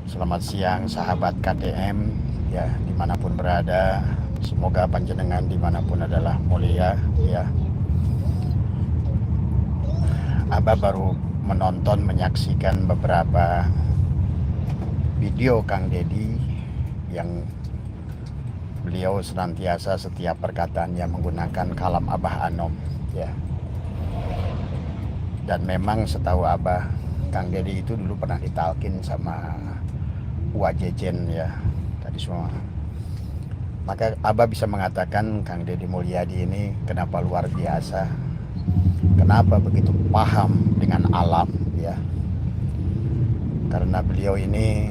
Selamat siang sahabat KTM ya, dimanapun berada. Semoga panjenengan dimanapun adalah mulia ya. Abah baru menyaksikan beberapa video Kang Deddy yang beliau senantiasa setiap perkataannya menggunakan kalam Abah Anom ya. Dan memang setahu Abah, Kang Deddy itu dulu pernah ditalkin sama Wajejen ya tadi semua. Maka Abah bisa mengatakan Kang Deddy Mulyadi ini kenapa luar biasa, kenapa begitu paham dengan alam ya. Karena beliau ini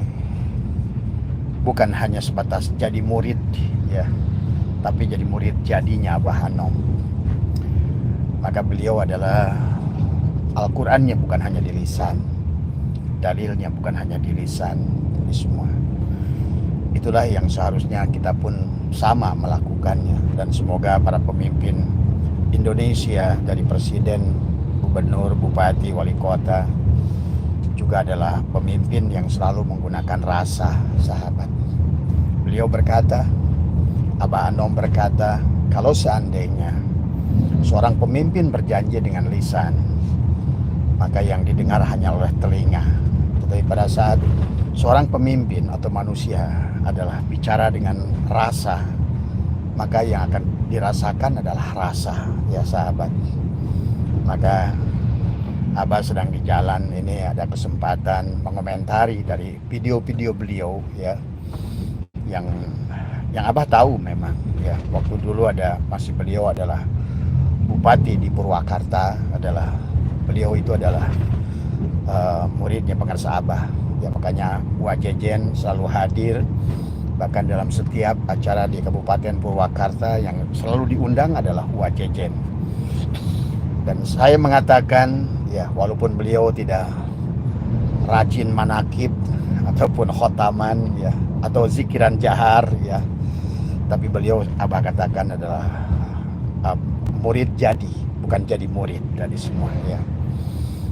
bukan hanya sebatas jadi murid ya, tapi jadi murid jadinya Abah Anom. Maka beliau adalah Al-Qur'annya bukan hanya di lisan, dalilnya bukan hanya di lisan, di semua. Itulah yang seharusnya kita pun sama melakukannya. Dan semoga para pemimpin Indonesia dari presiden, gubernur, bupati, wali kota juga adalah pemimpin yang selalu menggunakan rasa, sahabat. Beliau berkata, Abah Anom berkata, kalau seandainya seorang pemimpin berjanji dengan lisan, maka yang didengar hanya oleh telinga. Tetapi pada saat seorang pemimpin atau manusia adalah bicara dengan rasa, maka yang akan dirasakan adalah rasa ya sahabat. Maka Abah sedang di jalan ini ada kesempatan mengomentari dari video-video beliau ya, yang Abah tahu memang ya, waktu dulu masih beliau adalah bupati di Purwakarta, beliau itu adalah muridnya pengarsa Abah ya. Makanya Wajejen selalu hadir, bahkan dalam setiap acara di Kabupaten Purwakarta yang selalu diundang adalah Wajejen. Dan saya mengatakan ya, walaupun beliau tidak rajin manakib ataupun khotaman ya, atau zikiran jahar ya, tapi beliau Abah katakan adalah murid jadi, bukan jadi murid dari semua ya.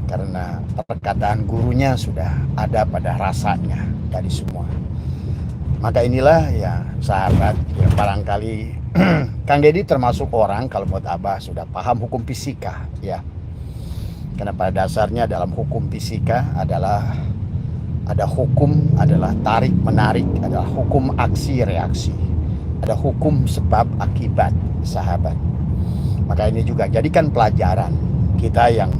Karena perkataan gurunya sudah ada pada rasanya dari semua. Maka inilah ya sahabat ya, barangkali Kang Deddy termasuk orang kalau buat Abah sudah paham hukum fisika ya. Karena pada dasarnya dalam hukum fisika adalah ada hukum adalah tarik menarik, adalah hukum aksi reaksi, ada hukum sebab akibat sahabat. Maka ini juga jadikan pelajaran kita yang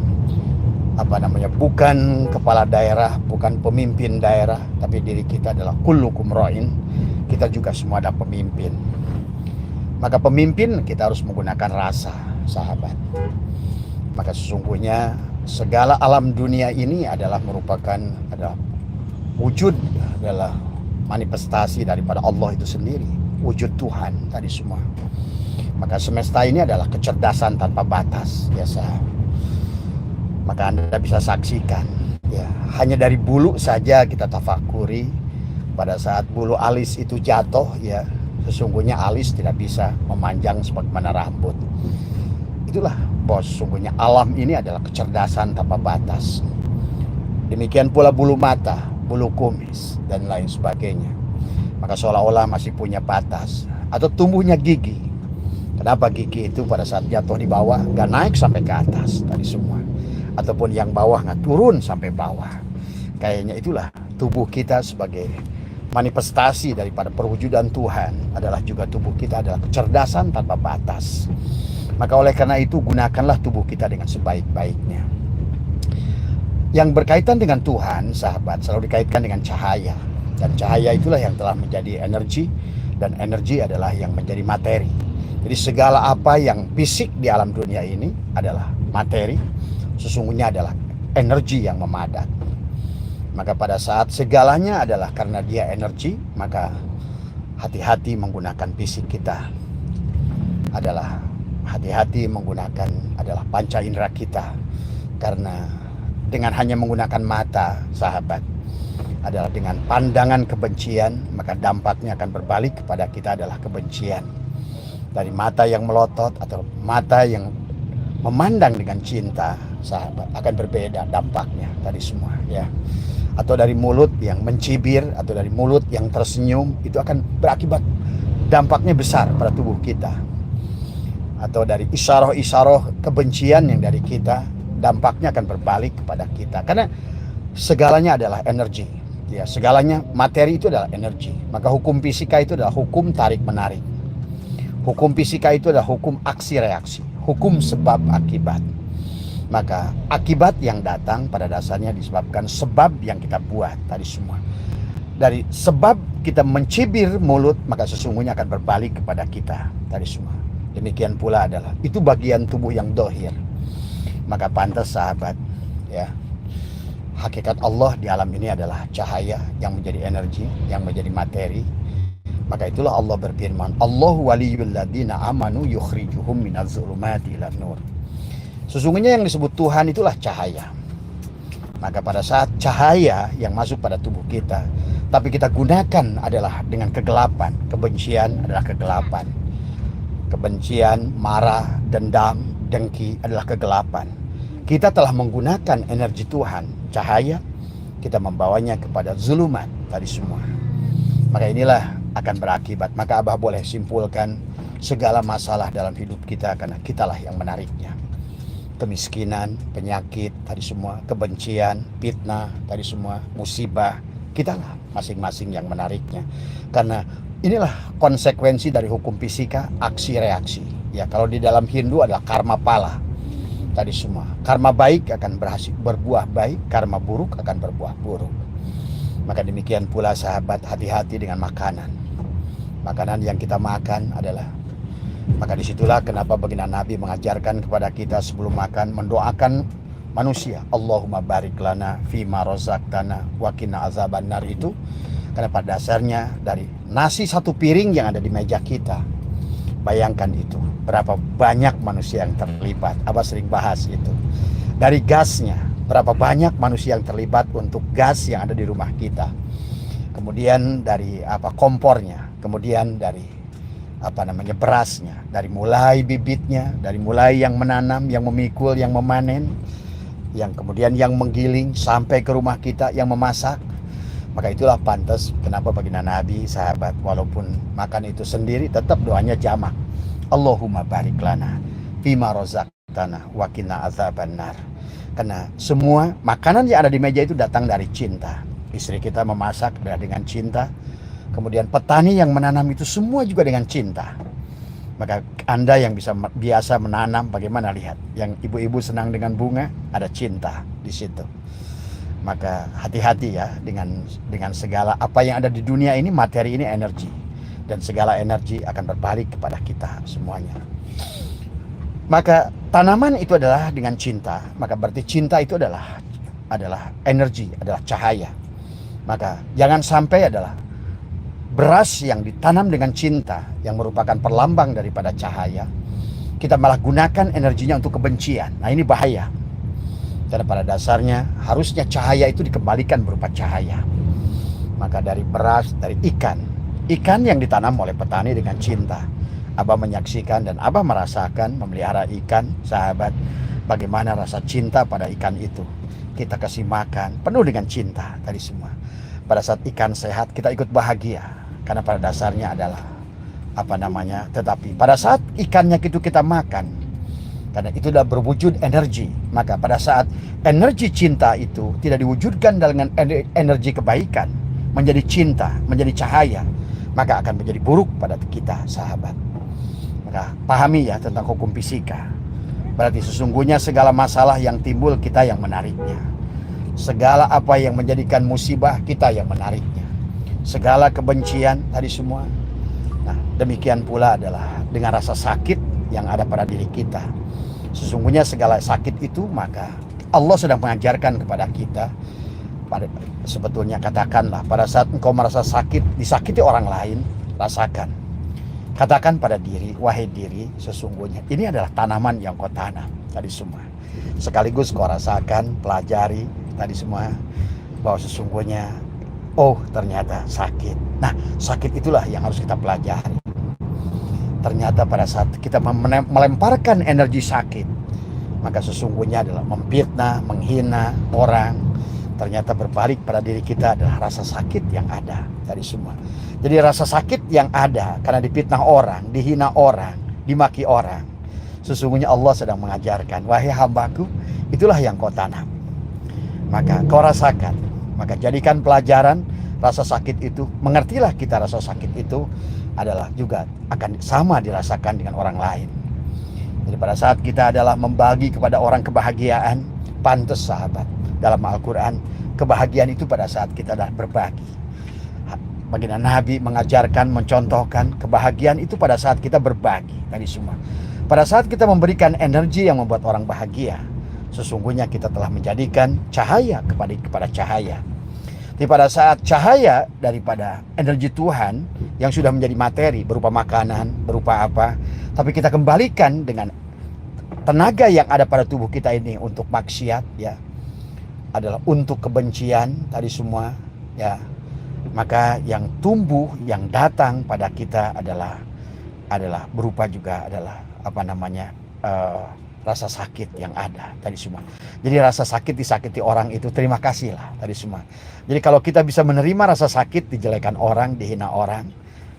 bukan kepala daerah, bukan pemimpin daerah, tapi diri kita adalah kullukum ra'in. Kita juga semua ada pemimpin. Maka pemimpin kita harus menggunakan rasa, sahabat. Maka sesungguhnya segala alam dunia ini adalah wujud, adalah manifestasi daripada Allah itu sendiri, wujud Tuhan tadi semua. Maka semesta ini adalah kecerdasan tanpa batas ya sahabat. Maka Anda bisa saksikan ya, hanya dari bulu saja kita tafakuri, pada saat bulu alis itu jatuh ya, sesungguhnya alis tidak bisa memanjang sebagaimana rambut. Itulah bahwa sesungguhnya alam ini adalah kecerdasan tanpa batas. Demikian pula bulu mata, bulu kumis dan lain sebagainya. Maka seolah-olah masih punya batas. Atau tumbuhnya gigi. Kenapa gigi itu pada saat jatuh di bawah nggak naik sampai ke atas tadi semua, ataupun yang bawah nggak turun sampai bawah. Kayaknya itulah tubuh kita sebagai manifestasi daripada perwujudan Tuhan, adalah juga tubuh kita adalah kecerdasan tanpa batas. Maka oleh karena itu gunakanlah tubuh kita dengan sebaik-baiknya. Yang berkaitan dengan Tuhan, sahabat, selalu dikaitkan dengan cahaya. Dan cahaya itulah yang telah menjadi energi, dan energi adalah yang menjadi materi. Jadi segala apa yang fisik di alam dunia ini adalah materi, sesungguhnya adalah energi yang memadat. Maka pada saat segalanya adalah karena dia energi, maka hati-hati menggunakan fisik kita. Adalah hati-hati menggunakan adalah panca indera kita. Karena dengan hanya menggunakan mata, sahabat, adalah dengan pandangan kebencian, maka dampaknya akan berbalik kepada kita adalah kebencian. Dari mata yang melotot atau mata yang memandang dengan cinta, sahabat, akan berbeda dampaknya tadi semua ya. atau dari mulut yang mencibir, atau dari mulut yang tersenyum, itu akan berakibat dampaknya besar pada tubuh kita. Atau dari isyarah-isyarah kebencian yang dari kita, dampaknya akan berbalik kepada kita. Karena segalanya adalah energi. Ya, segalanya, materi itu adalah energi. Maka hukum fisika itu adalah hukum tarik-menarik. Hukum fisika itu adalah hukum aksi-reaksi, hukum sebab akibat. Maka akibat yang datang pada dasarnya disebabkan sebab yang kita buat tadi semua. Dari sebab kita mencibir mulut, maka sesungguhnya akan berbalik kepada kita tadi semua. Demikian pula adalah itu bagian tubuh yang dohir. Maka pantas sahabat, ya, hakikat Allah di alam ini adalah cahaya yang menjadi energi, yang menjadi materi. Maka itulah Allah berfirman, Allahu waliyul ladzina amanu yukhrijuhum minadz zulumati ilan nur. Sesungguhnya yang disebut Tuhan itulah cahaya. Maka pada saat cahaya yang masuk pada tubuh kita, tapi kita gunakan adalah dengan kegelapan. Kebencian adalah kegelapan. Kebencian, marah, dendam, dengki adalah kegelapan. Kita telah menggunakan energi Tuhan, cahaya, kita membawanya kepada zulumat tadi semua. Maka inilah akan berakibat. Maka Abah boleh simpulkan segala masalah dalam hidup kita karena kitalah yang menariknya. Kemiskinan, penyakit tadi semua, kebencian, fitnah tadi semua, musibah, kitalah masing-masing yang menariknya. Karena inilah konsekuensi dari hukum fisika, aksi reaksi. Ya, kalau di dalam Hindu adalah karma pala tadi semua. Karma baik akan berbuah baik, karma buruk akan berbuah buruk. Maka demikian pula sahabat, hati-hati dengan makanan. Makanan yang kita makan adalah, maka disitulah kenapa baginda Nabi mengajarkan kepada kita sebelum makan mendoakan manusia, Allahumma barik lana fima razaqtana wa qina azabannar. Itu karena pada dasarnya dari nasi satu piring yang ada di meja kita, bayangkan itu berapa banyak manusia yang terlibat. Abah sering bahas itu. Dari gasnya, berapa banyak manusia yang terlibat untuk gas yang ada di rumah kita. Kemudian dari kompornya, kemudian dari berasnya, dari mulai bibitnya, dari mulai yang menanam, yang memikul, yang memanen, yang kemudian yang menggiling sampai ke rumah kita, yang memasak. Maka itulah pantas kenapa baginda Nabi, sahabat, walaupun makan itu sendiri tetap doanya jamak. Allahumma barik lana fima razaqtana wa qina azabannar. Karena semua makanan yang ada di meja itu datang dari cinta. Istri kita memasak dengan cinta. Kemudian petani yang menanam itu semua juga dengan cinta. Maka Anda yang biasa menanam, bagaimana lihat? Yang ibu-ibu senang dengan bunga, ada cinta di situ. Maka hati-hati ya dengan segala apa yang ada di dunia ini, materi ini energi. Dan segala energi akan berbalik kepada kita semuanya. Maka tanaman itu adalah dengan cinta. Maka berarti cinta itu adalah energi, adalah cahaya. Maka jangan sampai adalah beras yang ditanam dengan cinta, yang merupakan perlambang daripada cahaya, kita malah gunakan energinya untuk kebencian. Nah, ini bahaya. Karena pada dasarnya harusnya cahaya itu dikembalikan berupa cahaya. Maka dari beras, dari ikan yang ditanam oleh petani dengan cinta. Abah menyaksikan dan Abah merasakan memelihara ikan, sahabat, bagaimana rasa cinta pada ikan itu. Kita kasih makan penuh dengan cinta tadi semua. Pada saat ikan sehat, kita ikut bahagia. Karena pada dasarnya adalah tetapi pada saat ikannya itu kita makan, karena itu sudah berwujud energi, maka pada saat energi cinta itu tidak diwujudkan dengan energi kebaikan, menjadi cinta, menjadi cahaya, maka akan menjadi buruk pada kita, sahabat. Maka pahami ya tentang hukum fisika. Berarti sesungguhnya segala masalah yang timbul kita yang menariknya. Segala apa yang menjadikan musibah kita yang menariknya. Segala kebencian tadi semua. Nah, demikian pula adalah dengan rasa sakit yang ada pada diri kita. Sesungguhnya segala sakit itu, maka Allah sedang mengajarkan kepada kita. Sebetulnya katakanlah, pada saat engkau merasa sakit, disakiti orang lain, rasakan. Katakan pada diri, wahai diri, sesungguhnya ini adalah tanaman yang kau tanam tadi semua. Sekaligus kau rasakan, pelajari tadi semua, bahwa sesungguhnya ternyata sakit. Nah, sakit itulah yang harus kita pelajari. Ternyata pada saat kita melemparkan energi sakit, maka sesungguhnya adalah memfitnah, menghina orang, ternyata berbalik pada diri kita adalah rasa sakit yang ada tadi semua. Jadi rasa sakit yang ada karena difitnah orang, dihina orang, dimaki orang, sesungguhnya Allah sedang mengajarkan, wahai hambaku, itulah yang kau tanam, maka kau rasakan. Maka jadikan pelajaran rasa sakit itu, mengertilah kita rasa sakit itu adalah juga akan sama dirasakan dengan orang lain. Jadi pada saat kita adalah membagi kepada orang kebahagiaan, pantas sahabat, dalam Al-Quran, kebahagiaan itu pada saat kita adalah berbagi. Baginda Nabi mengajarkan, mencontohkan kebahagiaan itu pada saat kita berbagi tadi semua. Pada saat kita memberikan energi yang membuat orang bahagia, sesungguhnya kita telah menjadikan cahaya kepada cahaya. Jadi pada saat cahaya daripada energi Tuhan yang sudah menjadi materi berupa makanan, berupa apa, tapi kita kembalikan dengan tenaga yang ada pada tubuh kita ini untuk maksiat, ya, adalah untuk kebencian tadi semua, ya, maka yang tumbuh, yang datang pada kita adalah berupa juga adalah rasa sakit yang ada tadi semua. Jadi rasa sakit disakiti orang itu terima kasih lah tadi semua. Jadi kalau kita bisa menerima rasa sakit, dijelekan orang, dihina orang,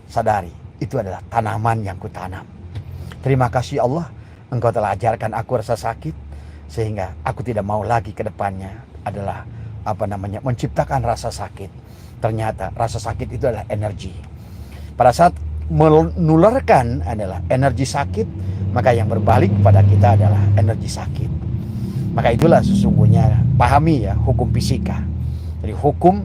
sadari itu adalah tanaman yang kutanam. Terima kasih Allah, Engkau telah ajarkan aku rasa sakit sehingga aku tidak mau lagi ke depannya adalah menciptakan rasa sakit. Ternyata rasa sakit itu adalah energi. Pada saat menularkan adalah energi sakit, maka yang berbalik pada kita adalah energi sakit. Maka itulah sesungguhnya, pahami ya hukum fisika. Jadi hukum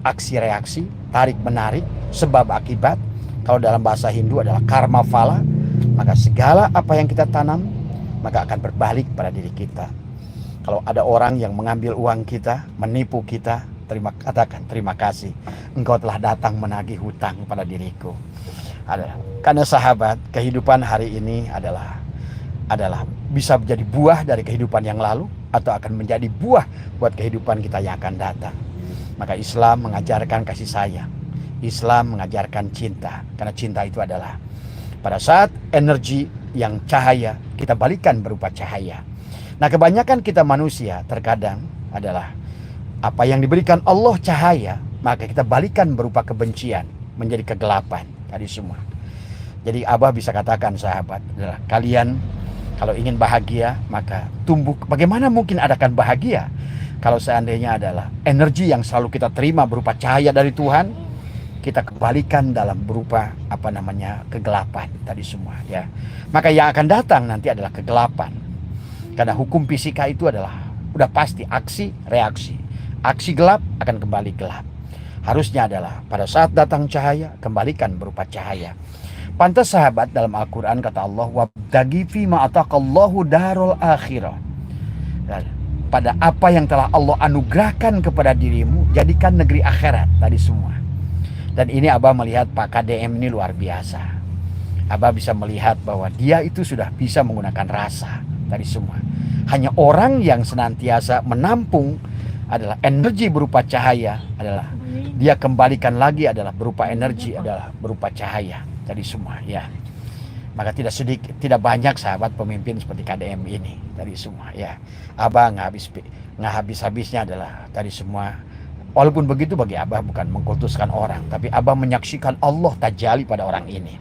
aksi reaksi, tarik menarik, sebab akibat. Kalau dalam bahasa Hindu adalah karma phala. Maka segala apa yang kita tanam maka akan berbalik pada diri kita. Kalau ada orang yang mengambil uang kita, menipu kita, katakan terima kasih, engkau telah datang menagih hutang pada diriku. Karena sahabat, kehidupan hari ini adalah bisa menjadi buah dari kehidupan yang lalu atau akan menjadi buah buat kehidupan kita yang akan datang. Maka Islam mengajarkan kasih sayang, Islam mengajarkan cinta, karena cinta itu adalah pada saat energi yang cahaya kita balikan berupa cahaya. Nah, kebanyakan kita manusia terkadang adalah apa yang diberikan Allah cahaya, maka kita balikan berupa kebencian menjadi kegelapan tadi semua. Jadi Abah bisa katakan sahabat adalah kalian kalau ingin bahagia maka tumbuh. Bagaimana mungkin adakan bahagia kalau seandainya adalah energi yang selalu kita terima berupa cahaya dari Tuhan, kita kembalikan dalam berupa kegelapan tadi semua, ya. Maka yang akan datang nanti adalah kegelapan. Karena hukum fisika itu adalah udah pasti aksi reaksi. Aksi gelap akan kembali gelap. Harusnya adalah pada saat datang cahaya, kembalikan berupa cahaya. Pantas sahabat, dalam Al-Quran kata Allah, wabtaghi fima ataqallahu darul akhirah. Pada apa yang telah Allah anugerahkan kepada dirimu, jadikan negeri akhirat tadi semua. Dan ini Abah melihat Pak KDM ini luar biasa. Abah bisa melihat bahwa dia itu sudah bisa menggunakan rasa tadi semua. Hanya orang yang senantiasa menampung adalah energi berupa cahaya, adalah dia kembalikan lagi adalah berupa energi, adalah berupa cahaya tadi semua, ya. Maka tidak banyak sahabat pemimpin seperti KDM ini tadi semua, ya. Abah nggak habis-habisnya adalah tadi semua. Walaupun begitu bagi Abah bukan mengkultuskan orang, tapi Abah menyaksikan Allah tajali pada orang ini,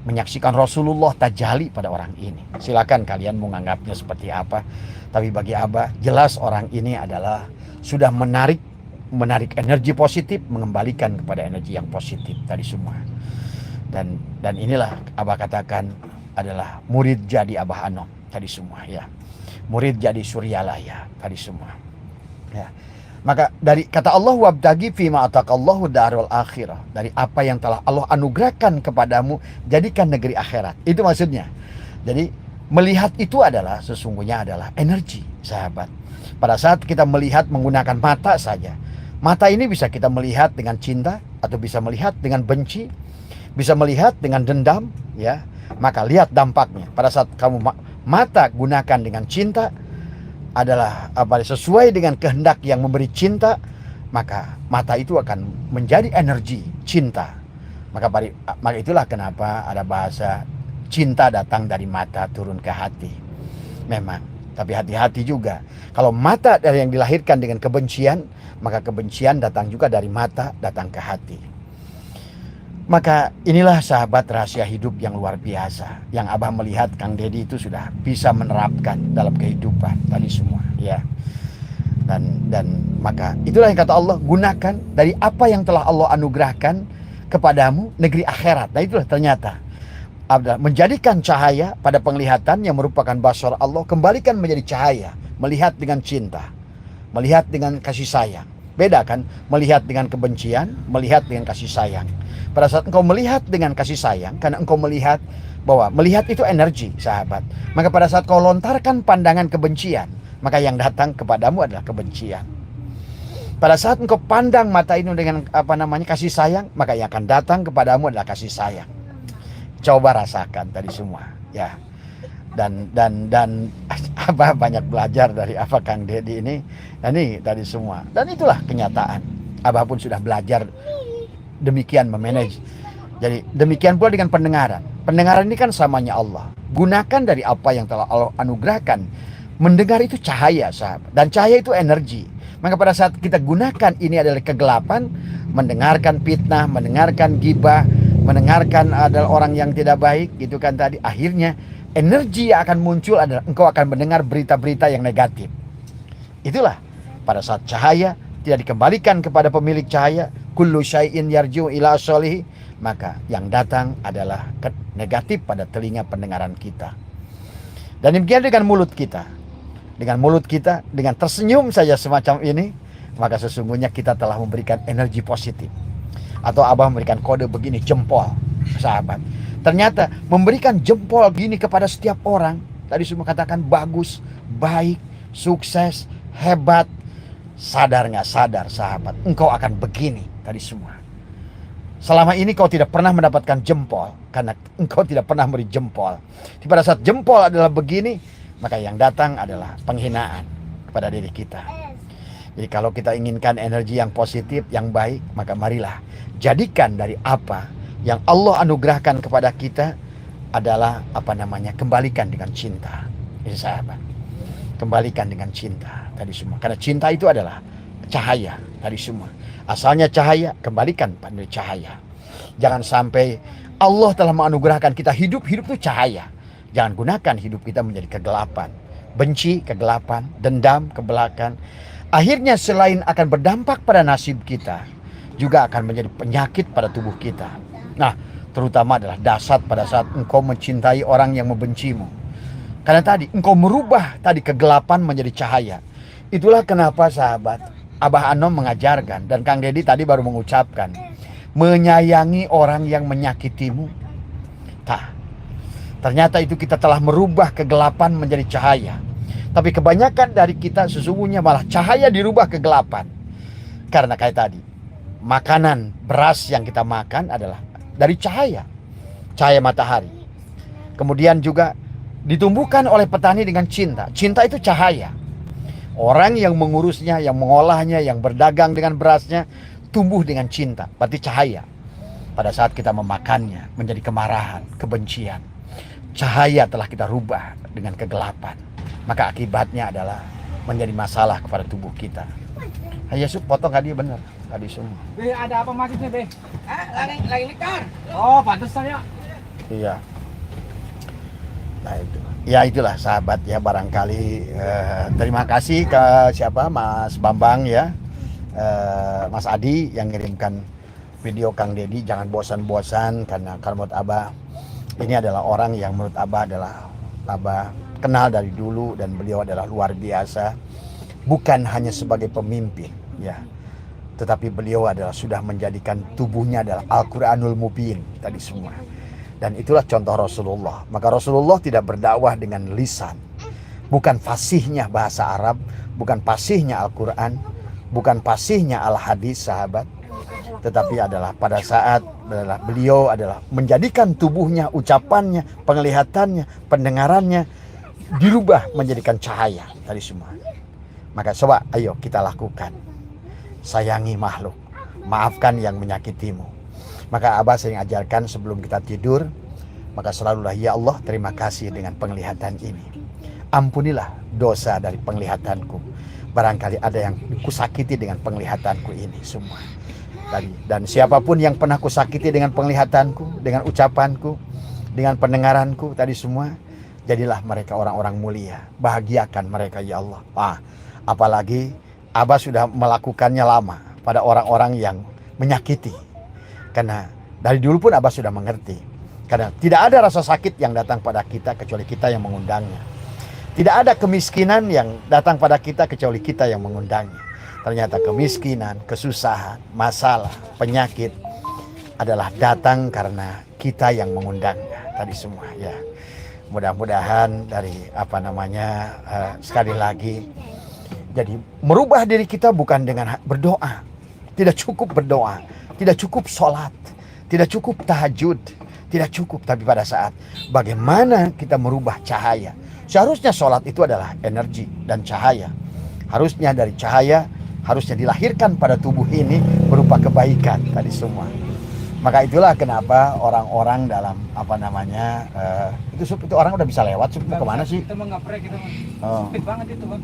menyaksikan Rasulullah tajali pada orang ini. Silakan kalian menganggapnya seperti apa, tapi bagi Abah jelas orang ini adalah sudah menarik energi positif, mengembalikan kepada energi yang positif tadi semua. Dan inilah Abah katakan adalah murid jadi Abah Anom tadi semua, ya. Murid jadi Suryalaya tadi semua, ya. Maka dari kata Allah, wabtaghi fima ataqallahu darul akhirah, dari apa yang telah Allah anugerahkan kepadamu, jadikan negeri akhirat. Itu maksudnya. Jadi melihat itu adalah sesungguhnya adalah energi, sahabat. Pada saat kita melihat menggunakan mata saja, mata ini bisa kita melihat dengan cinta atau bisa melihat dengan benci, bisa melihat dengan dendam, ya. Maka lihat dampaknya. Pada saat kamu mata gunakan dengan cinta, adalah sesuai dengan kehendak yang memberi cinta, maka mata itu akan menjadi energi cinta. Maka itulah kenapa ada bahasa cinta datang dari mata turun ke hati. Memang Tapi hati-hati juga. Kalau mata dari yang dilahirkan dengan kebencian, maka kebencian datang juga dari mata, datang ke hati. Maka inilah sahabat rahasia hidup yang luar biasa. Yang Abah melihat Kang Deddy itu sudah bisa menerapkan dalam kehidupan tadi semua. Ya. Dan maka itulah yang kata Allah, gunakan dari apa yang telah Allah anugerahkan kepadamu negeri akhirat. Nah itulah ternyata adalah menjadikan cahaya pada penglihatan yang merupakan basar Allah, kembalikan menjadi cahaya, melihat dengan cinta, melihat dengan kasih sayang. Beda kan melihat dengan kebencian, melihat dengan kasih sayang. Pada saat engkau melihat dengan kasih sayang, karena engkau melihat bahwa melihat itu energi, sahabat. Maka pada saat kau lontarkan pandangan kebencian, maka yang datang kepadamu adalah kebencian. Pada saat engkau pandang mata ini dengan kasih sayang, maka yang akan datang kepadamu adalah kasih sayang. Coba rasakan tadi semua, ya. Dan Abah banyak belajar dari apa Kang Deddy ini. Dan ini tadi semua. Dan itulah kenyataan. Abah pun sudah belajar demikian memanage. Jadi demikian pula dengan pendengaran. Pendengaran ini kan samanya Allah. Gunakan dari apa yang telah Allah anugerahkan. Mendengar itu cahaya, sahabat. Dan cahaya itu energi. Maka pada saat kita gunakan ini adalah kegelapan, mendengarkan fitnah, mendengarkan gibah, mendengarkan adalah orang yang tidak baik, gitu kan tadi. Akhirnya energi yang akan muncul adalah engkau akan mendengar berita-berita yang negatif. Itulah pada saat cahaya tidak dikembalikan kepada pemilik cahaya, kullu syai'in yarji'u ila asalihi, maka yang datang adalah negatif pada telinga pendengaran kita. Dan demikian dengan mulut kita. Dengan mulut kita, dengan tersenyum saja semacam ini, maka sesungguhnya kita telah memberikan energi positif. Atau Abah memberikan kode begini, jempol, sahabat. Ternyata memberikan jempol gini kepada setiap orang, tadi semua katakan bagus, baik, sukses, hebat. Sadar nggak sadar, sahabat, engkau akan begini tadi semua. Selama ini kau tidak pernah mendapatkan jempol karena engkau tidak pernah beri jempol. Pada saat jempol adalah begini, maka yang datang adalah penghinaan kepada diri kita. Jadi kalau kita inginkan energi yang positif, yang baik, maka marilah jadikan dari apa yang Allah anugerahkan kepada kita adalah kembalikan dengan cinta. Ini sahabat, kembalikan dengan cinta tadi semua. Karena cinta itu adalah cahaya tadi semua. Asalnya cahaya, kembalikan pada cahaya. Jangan sampai Allah telah menganugerahkan kita hidup itu cahaya. Jangan gunakan hidup kita menjadi kegelapan. Benci, kegelapan, dendam, kebelakan. Akhirnya selain akan berdampak pada nasib kita, juga akan menjadi penyakit pada tubuh kita. Nah, terutama adalah dasar pada saat engkau mencintai orang yang membencimu. Karena tadi engkau merubah tadi kegelapan menjadi cahaya. Itulah kenapa sahabat Abah Anom mengajarkan dan Kang Deddy tadi baru mengucapkan, menyayangi orang yang menyakitimu. Ternyata itu kita telah merubah kegelapan menjadi cahaya. Tapi kebanyakan dari kita sesungguhnya malah cahaya dirubah kegelapan. Karena kayak tadi, makanan beras yang kita makan adalah dari cahaya matahari. Kemudian juga ditumbuhkan oleh petani dengan cinta. Cinta itu cahaya. Orang yang mengurusnya, yang mengolahnya, yang berdagang dengan berasnya, tumbuh dengan cinta, berarti cahaya. Pada saat kita memakannya, menjadi kemarahan, kebencian. Cahaya telah kita rubah dengan kegelapan. Maka akibatnya adalah menjadi masalah kepada tubuh kita. Ayo potong tadi benar, tadi semua. Be, ada apa maksudnya, Be? Lagi lekar. Oh, pantesan ya. Iya. Nah itu. Ya itulah sahabat ya, barangkali terima kasih ke siapa Mas Bambang ya, Mas Adi yang ngirimkan video Kang Deddy. Jangan bosan-bosan karena menurut Abah ini adalah orang yang menurut Abah kenal dari dulu dan beliau adalah luar biasa. Bukan hanya sebagai pemimpin ya, tetapi beliau adalah sudah menjadikan tubuhnya adalah Al-Quranul Mubin tadi semua. Dan itulah contoh Rasulullah. Maka Rasulullah tidak berdakwah dengan lisan. Bukan fasihnya bahasa Arab. Bukan fasihnya Al-Quran. Bukan fasihnya Al-Hadis sahabat. Tetapi adalah pada saat beliau adalah menjadikan tubuhnya, ucapannya, penglihatannya, pendengarannya dirubah menjadikan cahaya tadi semua. Maka coba ayo kita lakukan. Sayangi makhluk. Maafkan yang menyakitimu. Maka Abah sering ajarkan sebelum kita tidur, maka selalulah ya Allah terima kasih dengan penglihatan ini. Ampunilah dosa dari penglihatanku. Barangkali ada yang kusakiti dengan penglihatanku ini semua tadi. Dan siapapun yang pernah kusakiti dengan penglihatanku, dengan ucapanku, dengan pendengaranku tadi semua, jadilah mereka orang-orang mulia. Bahagiakan mereka ya Allah. Apalagi Abah sudah melakukannya lama pada orang-orang yang menyakiti. Karena dari dulu pun Abah sudah mengerti. Karena tidak ada rasa sakit yang datang pada kita kecuali kita yang mengundangnya. Tidak ada kemiskinan yang datang pada kita kecuali kita yang mengundangnya. Ternyata kemiskinan, kesusahan, masalah, penyakit adalah datang karena kita yang mengundangnya tadi semua ya. Mudah-mudahan dari sekali lagi, jadi merubah diri kita bukan dengan berdoa. Tidak cukup berdoa, tidak cukup sholat, tidak cukup tahajud, tidak cukup. Tapi pada saat bagaimana kita merubah cahaya. Seharusnya sholat itu adalah energi dan cahaya. Harusnya dari cahaya, harusnya dilahirkan pada tubuh ini berupa kebaikan tadi semua. Maka itulah kenapa orang-orang dalam itu orang udah bisa lewat. Mau kemana sih? Kita mau ngaprek kita. Sempit banget itu, Bang.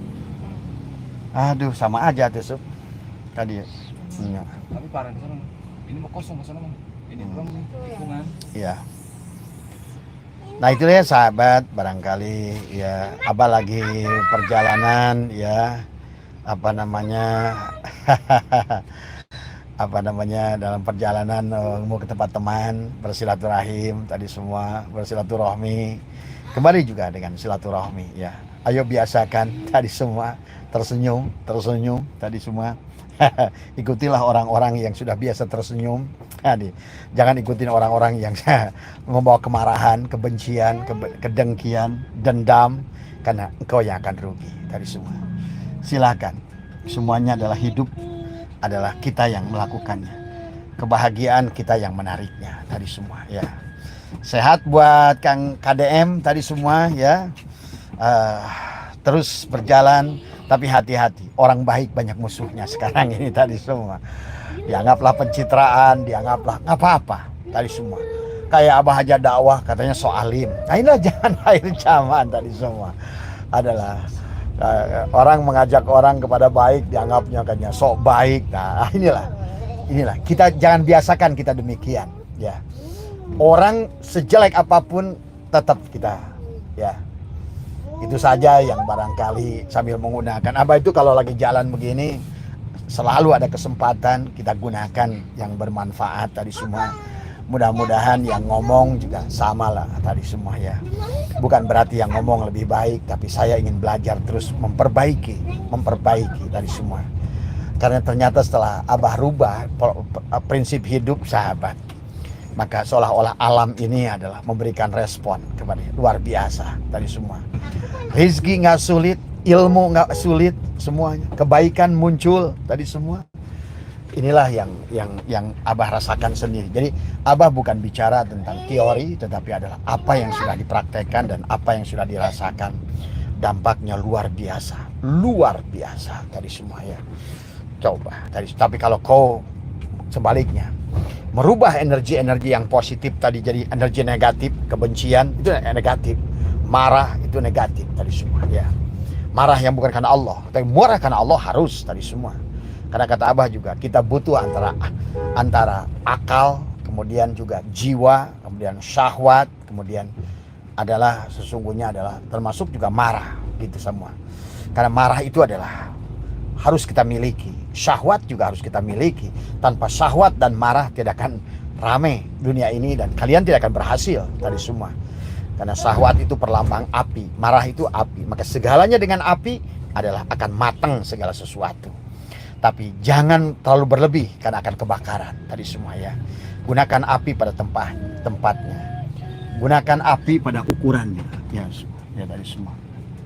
Aduh, sama aja tuh Sup. Tadi. Iya. Tapi parah di sana. Ini mau kosong sana, Bang. Ini belum tikungan. Iya. Nah itulah ya sahabat, barangkali ya Abah lagi perjalanan ya dalam perjalanan mau ke tempat teman, bersilaturahim tadi semua, bersilaturahmi. Kembali juga dengan silaturahmi ya. Ayo biasakan tadi semua, tersenyum tadi semua. Ikutilah orang-orang yang sudah biasa tersenyum. Jangan ikutin orang-orang yang membawa kemarahan, kebencian, kedengkian, dendam, karena engkau yang akan rugi tadi semua. Silakan. Semuanya adalah hidup, adalah kita yang melakukannya. Kebahagiaan kita yang menariknya tadi semua ya. Sehat buat Kang KDM tadi semua ya. Terus berjalan, tapi hati-hati. Orang baik banyak musuhnya sekarang ini tadi semua. Dianggaplah pencitraan, dianggaplah nggak apa-apa tadi semua. Kayak Abah aja dakwah katanya soalim. Nah inilah jangan akhir zaman tadi semua. Adalah orang mengajak orang kepada baik dianggapnya katanya sok baik. Nah inilah kita jangan biasakan kita demikian ya. Orang sejelek apapun tetap kita ya. Itu saja yang barangkali sambil menggunakan Abah itu kalau lagi jalan begini selalu ada kesempatan kita gunakan yang bermanfaat tadi semua. Mudah-mudahan yang ngomong juga sama lah tadi semua ya. Bukan berarti yang ngomong lebih baik, tapi saya ingin belajar terus memperbaiki tadi semua. Karena ternyata setelah Abah rubah prinsip hidup sahabat, maka seolah-olah alam ini adalah memberikan respon kepada luar biasa tadi semua. Rizki nggak sulit, ilmu nggak sulit, semuanya kebaikan muncul tadi semua. Inilah yang Abah rasakan sendiri. Jadi Abah bukan bicara tentang teori, tetapi adalah apa yang sudah dipraktekkan dan apa yang sudah dirasakan. Dampaknya luar biasa tadi semua ya. Coba tadi, tapi kalau kau sebaliknya merubah energi-energi yang positif tadi jadi energi negatif, kebencian itu negatif, marah itu negatif tadi semua ya. Marah yang bukan karena Allah, tapi marah karena Allah harus tadi semua. Karena kata Abah juga kita butuh antara akal, kemudian juga jiwa, kemudian syahwat, kemudian adalah sesungguhnya adalah termasuk juga marah gitu semua. Karena marah itu adalah harus kita miliki, syahwat juga harus kita miliki. Tanpa syahwat dan marah tidak akan rame dunia ini dan kalian tidak akan berhasil tadi semua. Karena syahwat itu perlambang api, marah itu api, maka segalanya dengan api adalah akan matang segala sesuatu. Tapi jangan terlalu berlebih karena akan kebakaran tadi semua ya. Gunakan api pada tempatnya. Gunakan api pada ukurannya ya tadi semua.